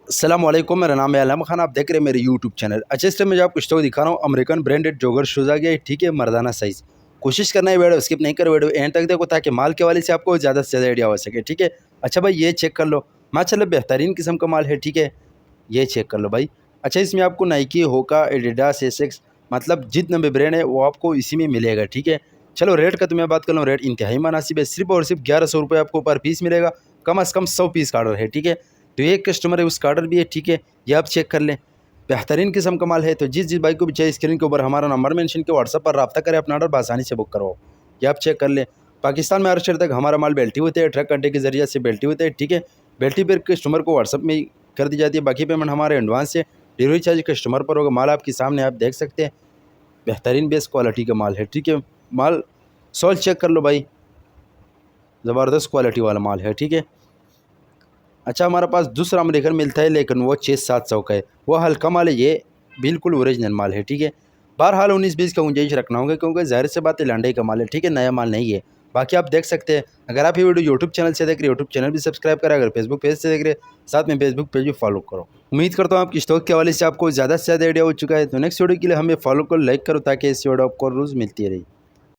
अस्सलामुअलैकुम, मेरा नाम है आलम खान। आप देख रहे हैं मेरे यूट्यूब चैनल। अच्छा, इस टाइम मैं जो आपको स्टॉक दिखा रहा हूँ, अमेरिकन ब्रांडेड जॉगर शूज़ आ गया है। ठीक है, मर्दाना साइज़। कोशिश करना है वीडियो स्किप नहीं कर, वीडियो एंड तक देखो ताकि माल के वाले से आपको ज़्यादा से ज़्यादा आइडिया हो सके। ठीक है। अच्छा भाई, ये चेक कर लो, माशाल्लाह बेहतरीन किस्म का माल है। ठीक है, ये चेक कर लो भाई। अच्छा, इसमें आपको नाइकी, होका, एडिडास, एसिक्स, मतलब जितना भी ब्रांड है वो आपको इसी में मिलेगा। ठीक है। चलो रेट का तो मैं बात कर लूँ, रेट इंतहाई मुनासिब है। सिर्फ और सिर्फ 1100 रुपये आपको पर पीस मिलेगा। कम अज़ कम 100 पीस का ऑर्डर है। ठीक है, तो एक कस्टमर है उसका ऑर्डर भी है। ठीक है, ये आप चेक कर लें, बेहतरीन किस्म का माल है। तो जिस भाई को भी चाहिए, स्क्रीन के ऊपर हमारा नंबर मेंशन के व्हाट्सएप पर रब्ता करें, अपना ऑर्डर आसानी से बुक करवाओ। ये आप चेक कर लें। पाकिस्तान में हर शहर तक हमारा माल बेल्टी होते हैं, ट्रक अड्डे के जरिए से बेल्टी होते हैं। ठीक है, बेल्टी पर कस्टमर को व्हाट्सएप में कर दी जाती है। बाकी पेमेंट हमारे एडवांस से, डिलीवरी चार्ज कस्टमर पर होगा। माल आपके सामने आप देख सकते हैं, बेहतरीन बेस्ट क्वालिटी का माल है। ठीक है, माल सोल चेक कर लो भाई, ज़बरदस्त क्वालिटी वाला माल है। ठीक है। अच्छा, हमारे पास दूसरा अमेरिकन मिलता है, लेकिन वो 600-700 का है, वो हल्का माल है, ये बिल्कुल ओरिजिनल माल है। ठीक है, बहरहाल 19-20 का गुंजाइश रखना होगा, क्योंकि ज़ाहिर सी बात है लंडे का माल है। ठीक है, नया माल नहीं है। बाकी आप देख सकते हैं, अगर आप ये वीडियो यूट्यूब चैनल से देख रहे हैं, यूट्यूब चैनल भी सब्सक्राइब करें। अगर फेसबुक पेज से देख रहे हैं, साथ में फेसबुक पेज भी फॉलो करो। उम्मीद करता हूँ आपकी स्टॉक के हवाले से आपको ज़्यादा से ज़्यादा आइडिया हो चुका है। तो नेक्स्ट वीडियो के लिए हमें फॉलो करो, लाइक करो, ताकि इस वीडियो आपको रोज़ मिलती रही।